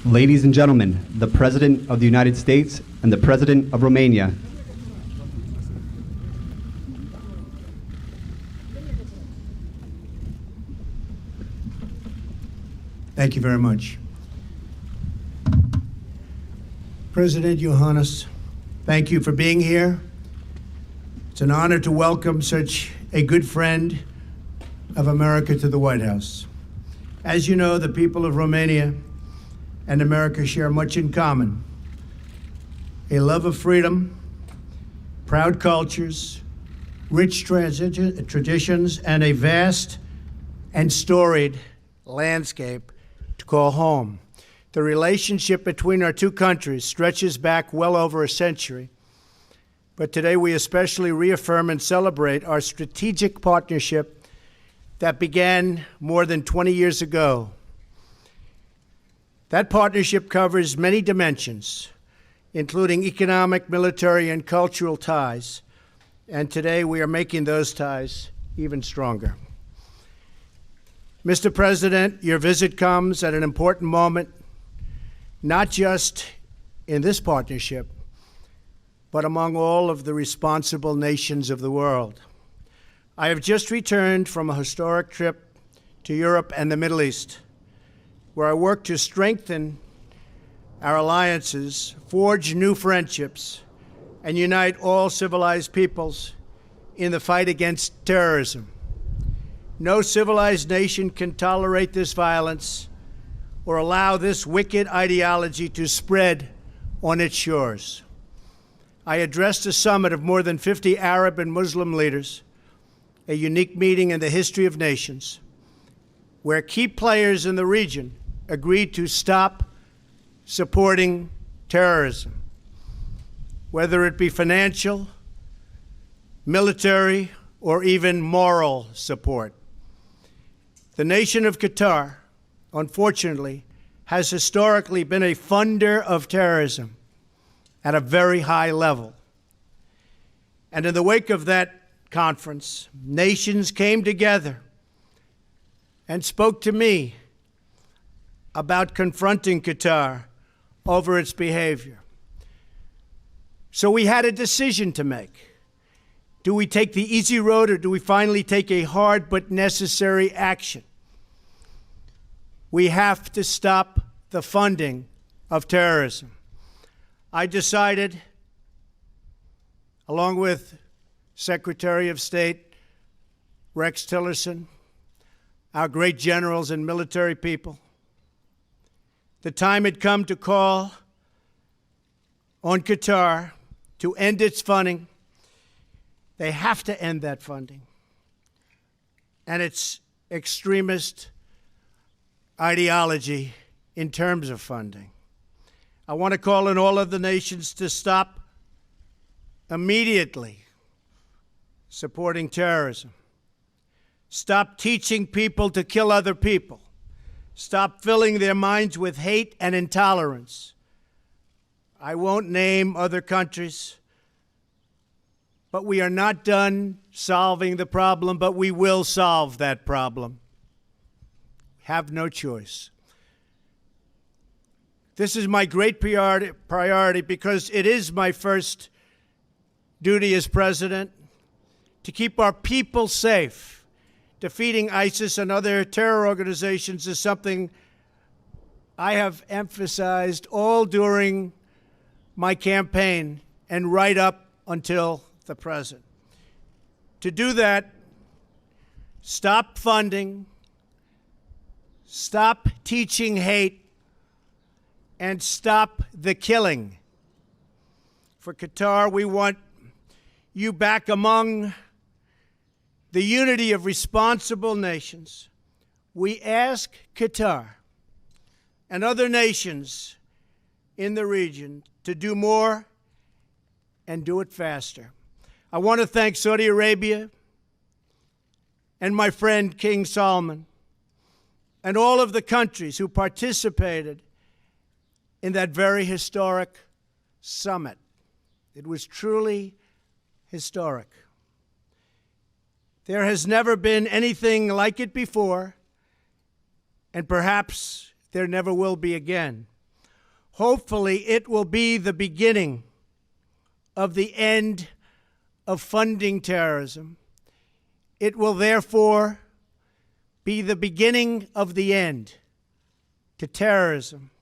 Ladies and gentlemen, the President of the United States and the President of Romania. Thank you very much. President Iohannis, thank you for being here. It's an honor to welcome such a good friend of America to the White House. As you know, the people of Romania and America share much in common. A love of freedom, proud cultures, rich traditions, and a vast and storied landscape to call home. The relationship between our two countries stretches back well over a century, but today we especially reaffirm and celebrate our strategic partnership that began more than 20 years ago. That partnership covers many dimensions, including economic, military, and cultural ties, and today we are making those ties even stronger. Mr. President, your visit comes at an important moment, not just in this partnership, but among all of the responsible nations of the world. I have just returned from a historic trip to Europe and the Middle East, where I worked to strengthen our alliances, forge new friendships, and unite all civilized peoples in the fight against terrorism. No civilized nation can tolerate this violence or allow this wicked ideology to spread on its shores. I addressed a summit of more than 50 Arab and Muslim leaders, a unique meeting in the history of nations, where key players in the region agreed to stop supporting terrorism, whether it be financial, military, or even moral support. The nation of Qatar, unfortunately, has historically been a funder of terrorism at a very high level. And in the wake of that conference, nations came together and spoke to me about confronting Qatar over its behavior. So we had a decision to make. Do we take the easy road, or do we finally take a hard but necessary action? We have to stop the funding of terrorism. I decided, along with Secretary of State Rex Tillerson, our great generals and military people, the time had come to call on Qatar to end its funding. They have to end that funding and its extremist ideology in terms of funding. I want to call on all of the nations to stop immediately supporting terrorism. Stop teaching people to kill other people. Stop filling their minds with hate and intolerance. I won't name other countries, but we are not done solving the problem, but we will solve that problem. Have no choice. This is my great priority because it is my first duty as president to keep our people safe. Defeating ISIS and other terror organizations is something I have emphasized all during my campaign and right up until the present. To do that, stop funding, stop teaching hate, and stop the killing. For Qatar, we want you back among the unity of responsible nations. We ask Qatar and other nations in the region to do more and do it faster. I want to thank Saudi Arabia and my friend King Salman and all of the countries who participated in that very historic summit. It was truly historic. There has never been anything like it before, and perhaps there never will be again. Hopefully, it will be the beginning of the end of funding terrorism. It will therefore be the beginning of the end to terrorism.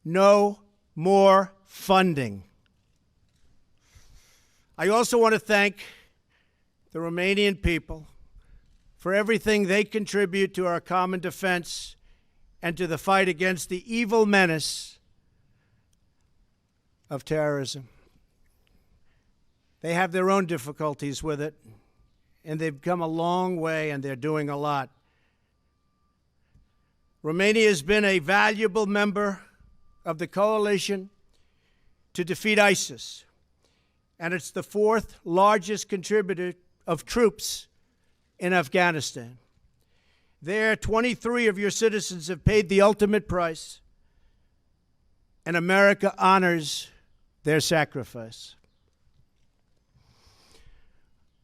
No more funding. I also want to thank the Romanian people for everything they contribute to our common defense and to the fight against the evil menace of terrorism. They have their own difficulties with it, and they've come a long way, and they're doing a lot. Romania has been a valuable member of the coalition to defeat ISIS, and it's the fourth largest contributor of troops in Afghanistan. There, 23 of your citizens have paid the ultimate price, and America honors their sacrifice.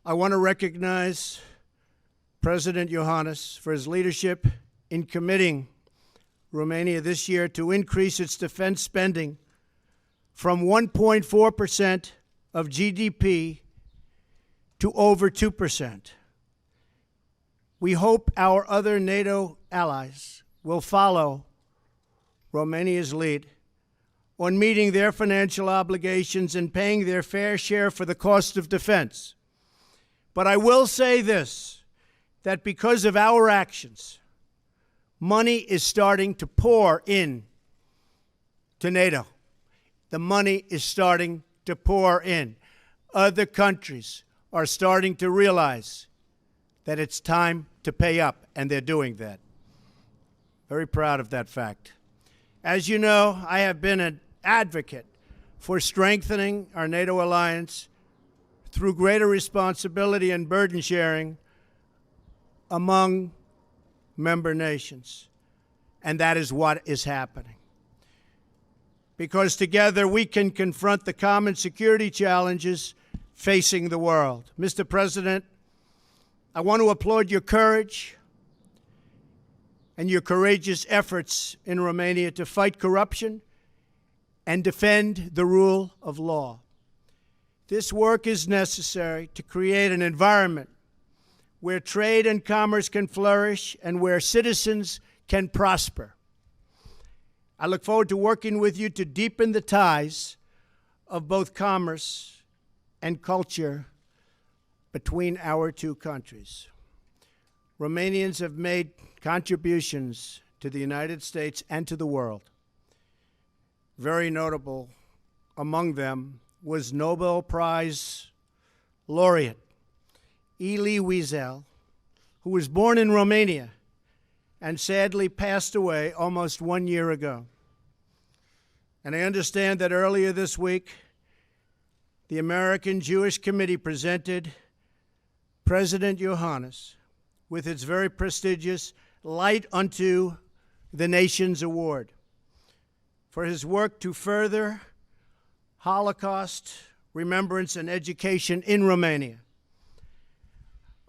I want to recognize President Iohannis for his leadership in committing Romania this year to increase its defense spending from 1.4% of GDP to over 2%. We hope our other NATO allies will follow Romania's lead on meeting their financial obligations and paying their fair share for the cost of defense. But I will say this, that because of our actions, money is starting to pour in to NATO. The money is starting to pour in. Other countries are starting to realize that it's time to pay up, and they're doing that. Very proud of that fact. As you know, I have been an advocate for strengthening our NATO alliance through greater responsibility and burden sharing among member nations. And that is what is happening. Because together we can confront the common security challenges facing the world. Mr. President, I want to applaud your courage and your courageous efforts in Romania to fight corruption and defend the rule of law. This work is necessary to create an environment where trade and commerce can flourish and where citizens can prosper. I look forward to working with you to deepen the ties of both commerce and culture between our two countries. Romanians have made contributions to the United States and to the world. Very notable among them was Nobel Prize laureate Elie Wiesel, who was born in Romania and sadly passed away almost 1 year ago. And I understand that earlier this week, the American Jewish Committee presented President Iohannis with its very prestigious Light Unto the Nations Award for his work to further Holocaust remembrance and education in Romania.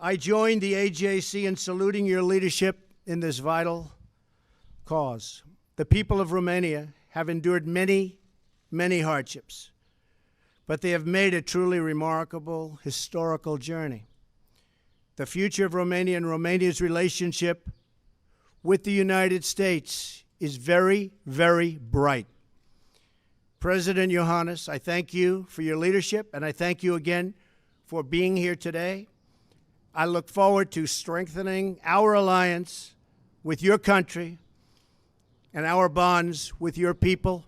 I join the AJC in saluting your leadership in this vital cause. The people of Romania have endured many, many hardships, but they have made a truly remarkable historical journey. The future of Romania and Romania's relationship with the United States is very, very bright. President Iohannis, I thank you for your leadership, and I thank you again for being here today. I look forward to strengthening our alliance with your country and our bonds with your people.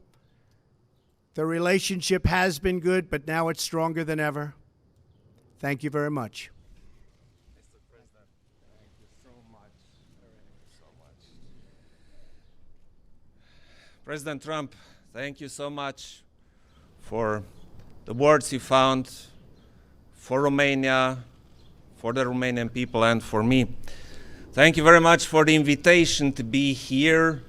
The relationship has been good, but now it's stronger than ever. Thank you very much. Mr. President, thank you so much. So much. President Trump, thank you so much for the words you found for Romania, for the Romanian people, and for me. Thank you very much for the invitation to be here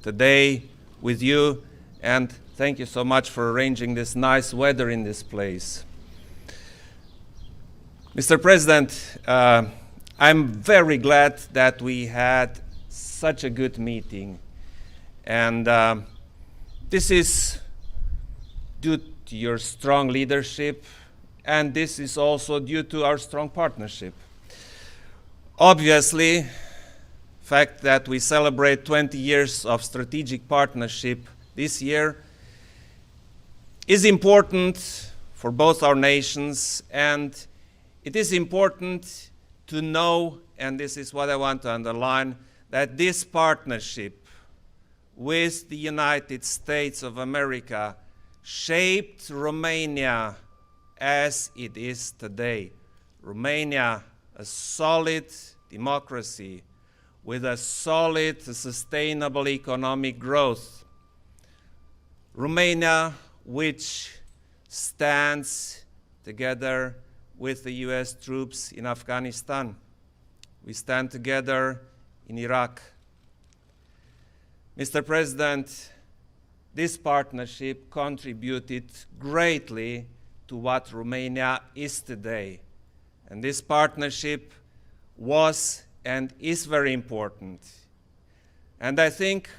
today with you, and thank you so much for arranging this nice weather in this place. Mr. President, I'm very glad that we had such a good meeting, and This is due to your strong leadership, and this is also due to our strong partnership. Obviously, the fact that we celebrate 20 years of strategic partnership this year is important for both our nations, and it is important to know, and this is what I want to underline, that this partnership with the United States of America shaped Romania as it is today. Romania, a solid democracy with a solid, sustainable economic growth. Romania, which stands together with the US troops in Afghanistan. We stand together in Iraq. Mr. President, this partnership contributed greatly to what Romania is today. And this partnership was and is very important. And I think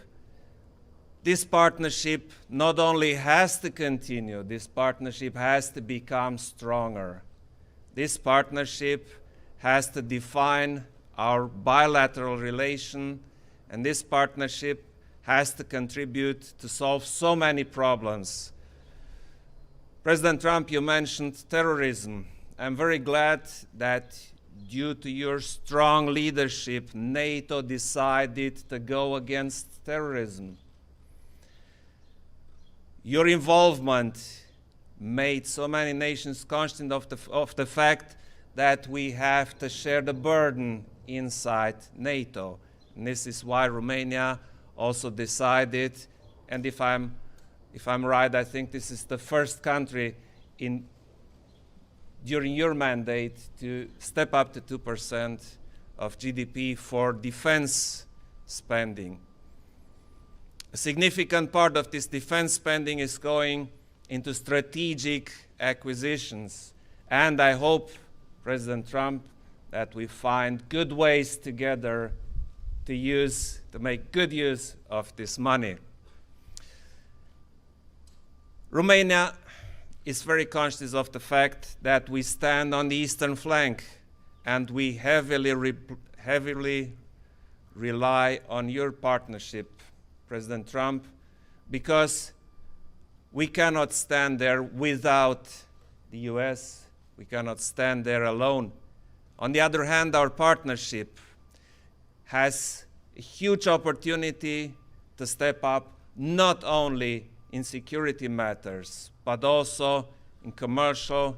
this partnership not only has to continue, this partnership has to become stronger. This partnership has to define our bilateral relation, and this partnership has to contribute to solve so many problems. President Trump, you mentioned terrorism. I'm very glad that due to your strong leadership, NATO decided to go against terrorism. Your involvement made so many nations conscious of the fact that we have to share the burden inside NATO. And this is why Romania also decided, and if I'm right, I think this is the first country during your mandate to step up to 2% of GDP for defense spending. A significant part of this defense spending is going into strategic acquisitions. And I hope, President Trump, that we find good ways together to make good use of this money. Romania is very conscious of the fact that we stand on the eastern flank, and we heavily rely on your partnership, President Trump, because we cannot stand there without the US. We cannot stand there alone. On the other hand, our partnership has a huge opportunity to step up not only in security matters, but also in commercial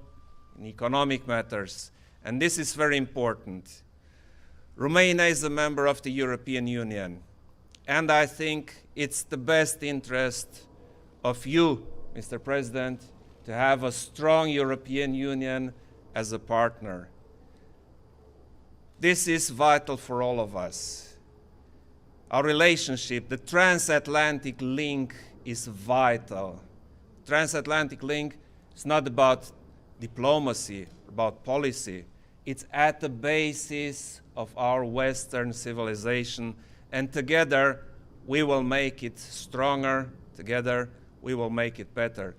and economic matters. And this is very important. Romania is a member of the European Union, and I think it's the best interest of you, Mr. President, to have a strong European Union as a partner. This is vital for all of us. Our relationship, the transatlantic link, is vital. Transatlantic link is not about diplomacy, about policy. It's at the basis of our Western civilization, and together we will make it stronger, together we will make it better.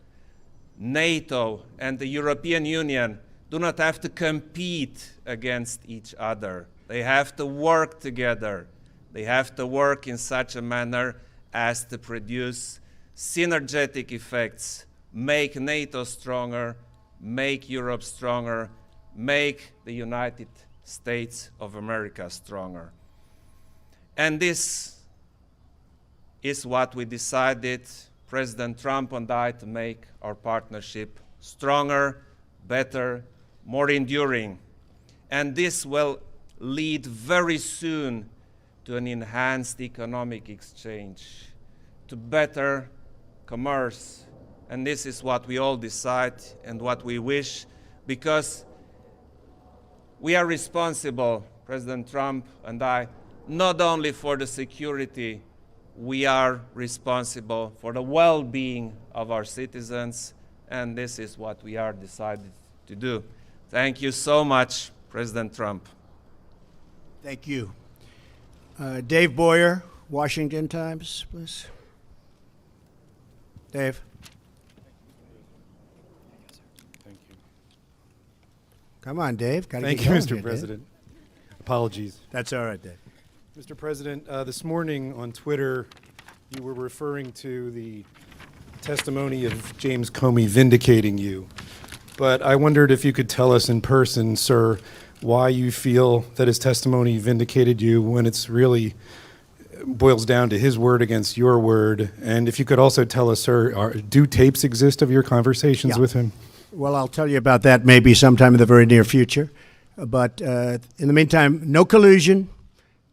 NATO and the European Union do not have to compete against each other. They have to work together. They have to work in such a manner as to produce synergetic effects, make NATO stronger, make Europe stronger, make the United States of America stronger. And this is what we decided, President Trump and I, to make our partnership stronger, better, more enduring. And this will lead very soon to an enhanced economic exchange, to better commerce. And this is what we all decide and what we wish, because we are responsible, President Trump and I, not only for the security, we are responsible for the well-being of our citizens, and this is what we are decided to do. Thank you so much, President Trump. Thank you. Dave Boyer, Washington Times, please. Dave. Thank you. Come on, Dave. Gotta Thank get you, going Mr. here, Dave. President. Apologies. That's all right, Dave. Mr. President, this morning on Twitter, you were referring to the testimony of James Comey vindicating you. But I wondered if you could tell us in person, sir, why you feel that his testimony vindicated you when it's really boils down to his word against your word. And if you could also tell us, sir, do tapes exist of your conversations with him? Well, I'll tell you about that maybe sometime in the very near future. But in the meantime, no collusion,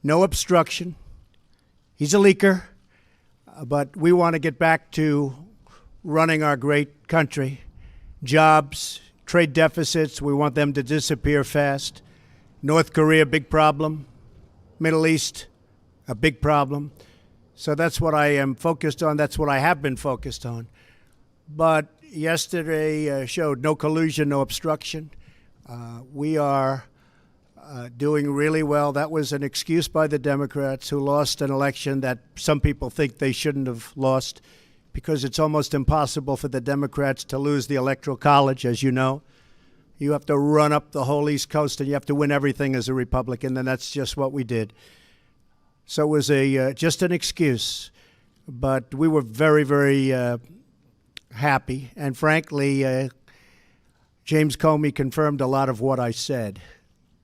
no obstruction. He's a leaker. But we want to get back to running our great country. Jobs, trade deficits, we want them to disappear fast. North Korea, big problem. Middle East, a big problem. So that's what I am focused on. That's what I have been focused on. But yesterday showed no collusion, no obstruction. We are doing really well. That was an excuse by the Democrats who lost an election that some people think they shouldn't have lost, because it's almost impossible for the Democrats to lose the Electoral College, as you know. You have to run up the whole East Coast and you have to win everything as a Republican, and that's just what we did. So it was just an excuse. But we were very, very happy. And frankly, James Comey confirmed a lot of what I said.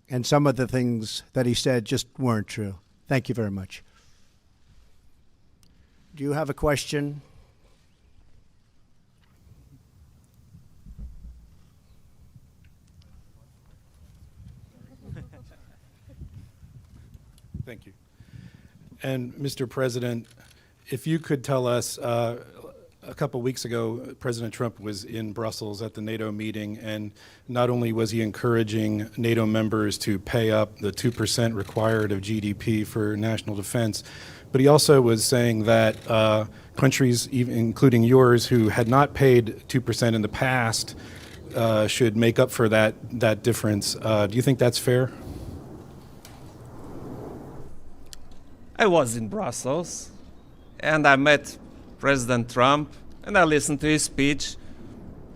And some of the things that he said just weren't true. Thank you very much. Do you have a question? Thank you. And Mr. President, if you could tell us, a couple weeks ago, President Trump was in Brussels at the NATO meeting, and not only was he encouraging NATO members to pay up the 2% required of GDP for national defense, but he also was saying that countries, even including yours, who had not paid 2% in the past should make up for that difference. Do you think that's fair? I was in Brussels, and I met President Trump, and I listened to his speech,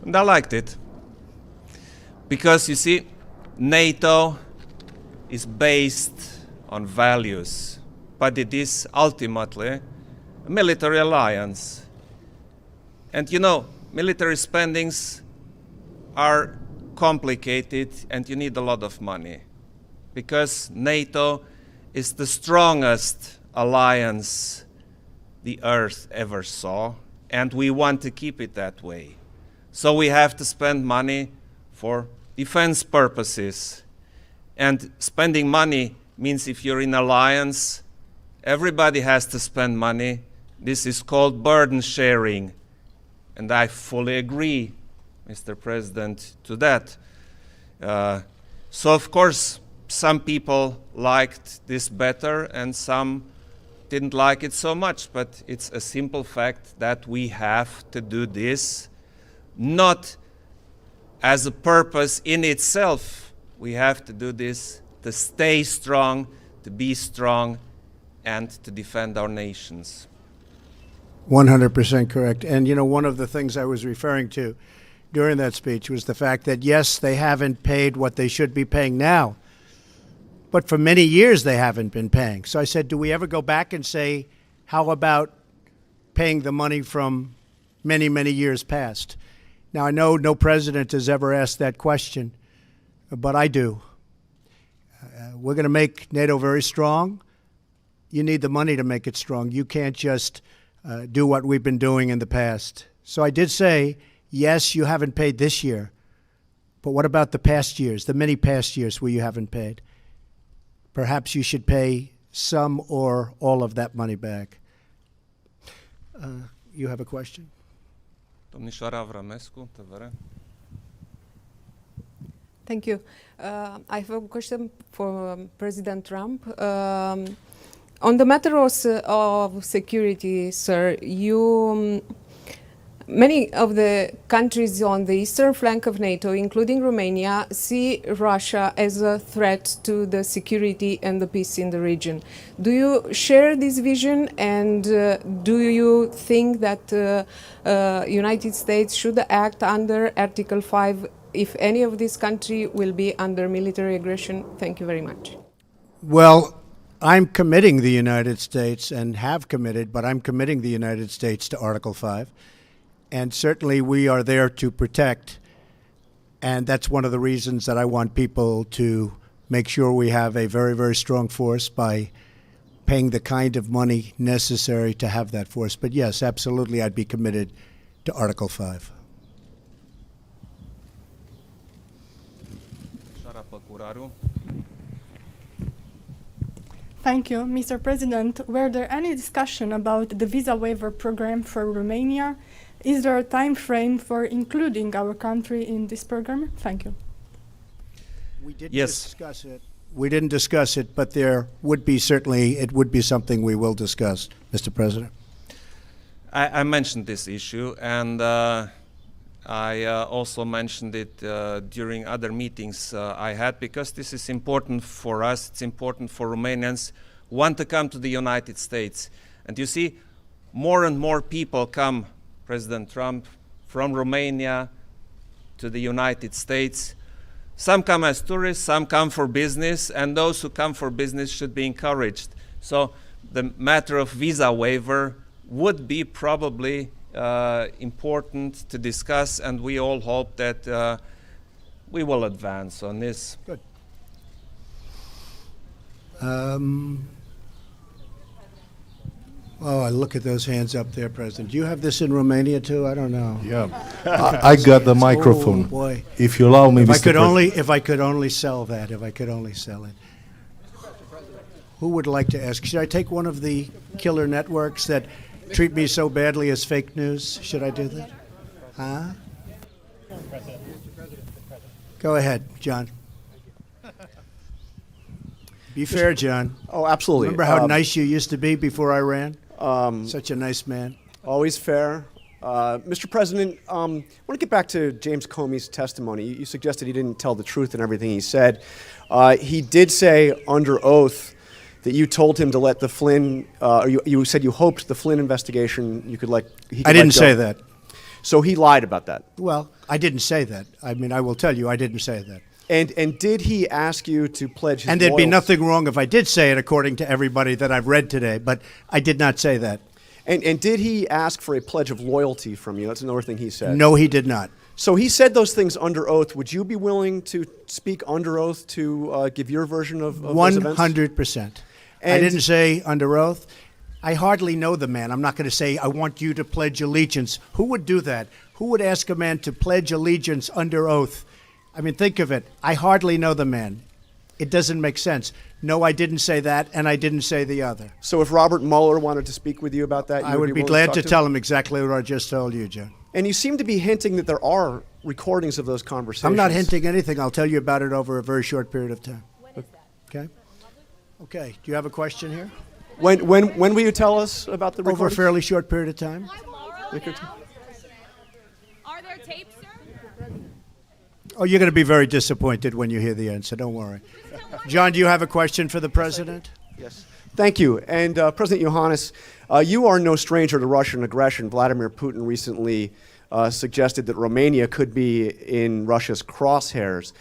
and I liked it. Because, you see, NATO is based on values, but it is ultimately a military alliance. And, you know, military spendings are complicated, and you need a lot of money, because NATO is the strongest alliance the earth ever saw, and we want to keep it that way. So we have to spend money for defense purposes. And spending money means if you're in alliance, everybody has to spend money. This is called burden sharing. And I fully agree, Mr. President, to that. So of course, some people liked this better and some didn't like it so much, but it's a simple fact that we have to do this, not as a purpose in itself. We have to do this to stay strong, to be strong, and to defend our nations. 100% correct. And, you know, one of the things I was referring to during that speech was the fact that, yes, they haven't paid what they should be paying now, but for many years they haven't been paying. So I said, do we ever go back and say, how about paying the money from many, many years past? Now, I know no president has ever asked that question, but I do. We're going to make NATO very strong. You need the money to make it strong. You can't just do what we've been doing in the past. So I did say, yes, you haven't paid this year, but what about the past years, the many past years where you haven't paid? Perhaps you should pay some or all of that money back. You have a question? Domnișoara Avramescu, TVR. Thank you. I have a question for President Trump. On the matter of security, sir, you Many of the countries on the eastern flank of NATO, including Romania, see Russia as a threat to the security and the peace in the region. Do you share this vision, and do you think that United States should act under Article 5 if any of these countries will be under military aggression? Thank you very much. Well, I'm committing the United States, and have committed, but I'm committing the United States to Article 5. And certainly we are there to protect. And that's one of the reasons that I want people to make sure we have a very, very strong force by paying the kind of money necessary to have that force. But yes, absolutely, I'd be committed to Article 5. Thank you, Mr. President. Were there any discussion about the visa waiver program for Romania? Is there a time frame for including our country in this program? Thank you. We didn't Yes. discuss it. We didn't discuss it, but there would be certainly, it would be something we will discuss, Mr. President. I mentioned this issue, and I also mentioned it during other meetings I had, because this is important for us, it's important for Romanians who want to come to the United States. And you see, more and more people come, President Trump, from Romania to the United States. Some come as tourists, some come for business, and those who come for business should be encouraged. So the matter of visa waiver would be probably important to discuss, and we all hope that we will advance on this. Good. Oh, I look at those hands up there, President. Do you have this in Romania too? I don't know. Yeah, I got the microphone. Oh, boy. If you allow me, If I Mr. could President. if I could only sell that, if I could only sell it. Who would like to ask? Should I take one of the killer networks that treat me so badly as fake news? Should I do that? Huh? Go ahead, John. Be fair, John. Oh, absolutely. Remember how nice you used to be before I ran? Um, Such a nice man. Always fair. Mr. President, I want to get back to James Comey's testimony. You suggested he didn't tell the truth in everything he said. He did say under oath that you told him to let the Flynn, or you said you hoped the Flynn investigation you could let. I didn't say that. So he lied about that. Well, I didn't say that. I mean, I will tell you, I didn't say that. And did he ask you to pledge his And there'd be loyalty? nothing wrong if I did say it, according to everybody that I've read today, but I did not say that. And did he ask for a pledge of loyalty from you? That's another thing he said. No, he did not. So he said those things under oath. Would you be willing to speak under oath to give your version of those events? 100%. I And- didn't say under oath. I hardly know the man. I'm not going to say, I want you to pledge allegiance. Who would do that? Who would ask a man to pledge allegiance under oath? I mean, think of it. I hardly know the man. It doesn't make sense. No, I didn't say that, and I didn't say the other. So if Robert Mueller wanted to speak with you about that, I would be willing glad talk to him? tell him exactly what I just told you, John. And you seem to be hinting that there are recordings of those conversations. I'm not hinting anything. I'll tell you about it over a very short period of time. When is that? Okay? Okay. Do you have a question here? When will you tell us about the Over a recordings? fairly short period of time. Tomorrow now? Are there tapes, sir? Oh, you're going to be very disappointed when you hear the answer. Don't worry. John, do you have a question for the president? Yes. Thank you. And President Iohannis, you are no stranger to Russian aggression. Vladimir Putin recently suggested that Romania could be in Russia's crosshairs.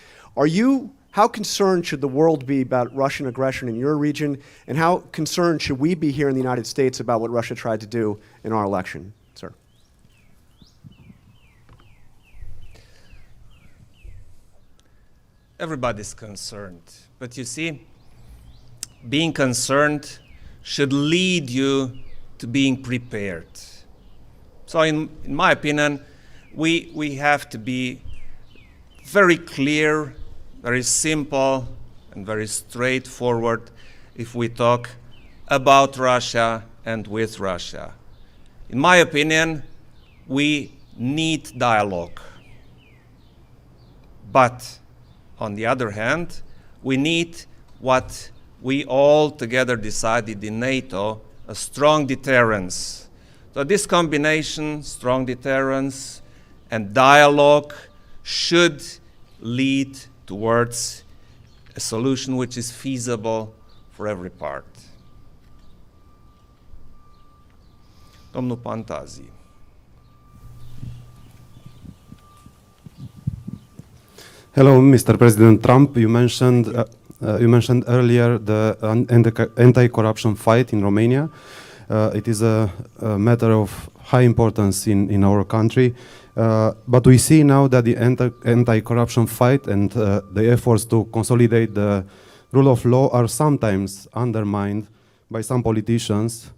How concerned should the world be about Russian aggression in your region, and how concerned should we be here in the United States about what Russia tried to do in our election, sir? Everybody's concerned, but you see, being concerned should lead you to being prepared. So in my opinion, we have to be very clear, very simple, and very straightforward if we talk about Russia and with Russia. In my opinion, we need dialogue. But on the other hand, we need what we all together decided in NATO, a strong deterrence. So this combination, strong deterrence and dialogue, should lead towards a solution which is feasible for every part. Domnul Pantazi. Hello, Mr. President Trump. You mentioned earlier the anti-corruption fight in Romania. It is a matter of high importance in our country. But we see now that the anti-corruption fight and the efforts to consolidate the rule of law are sometimes undermined by some politicians,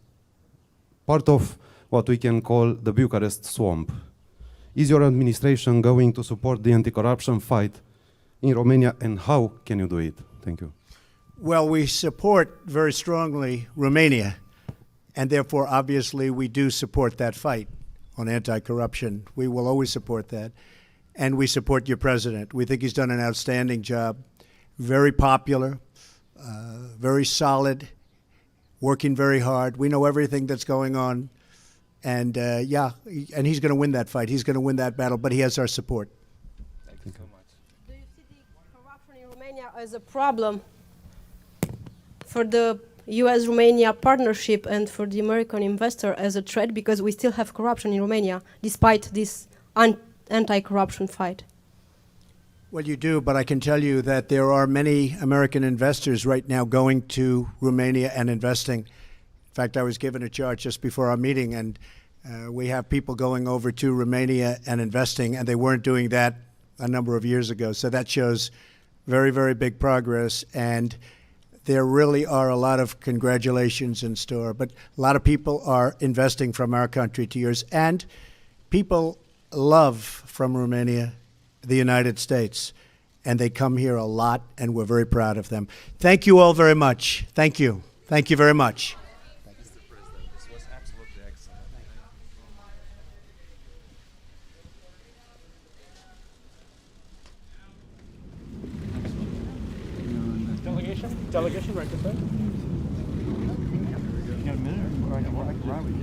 part of what we can call the Bucharest swamp. Is your administration going to support the anti-corruption fight in Romania, and how can you do it? Thank you. Well, we support very strongly Romania, and therefore, obviously, we do support that fight on anti-corruption. We will always support that, and we support your president. We think he's done an outstanding job, very popular, very solid, working very hard. We know everything that's going on, and and he's going to win that fight. He's going to win that battle, but he has our support. Thank you so much. Do you see the corruption in Romania as a problem for the US-Romania partnership and for the American investor as a threat, because we still have corruption in Romania despite this anti-corruption fight? Well, you do, but I can tell you that there are many American investors right now going to Romania and investing. In fact, I was given a chart just before our meeting, and we have people going over to Romania and investing, and they weren't doing that a number of years ago. So that shows very, very big progress, and there really are a lot of congratulations in store. But a lot of people are investing from our country to yours, and people love from Romania the United States, and they come here a lot, and we're very proud of them. Thank you all very much. Thank you. Thank you very much. Mr. President, this was absolutely excellent. Delegation right this way. You got a minute? Or I can ride with you.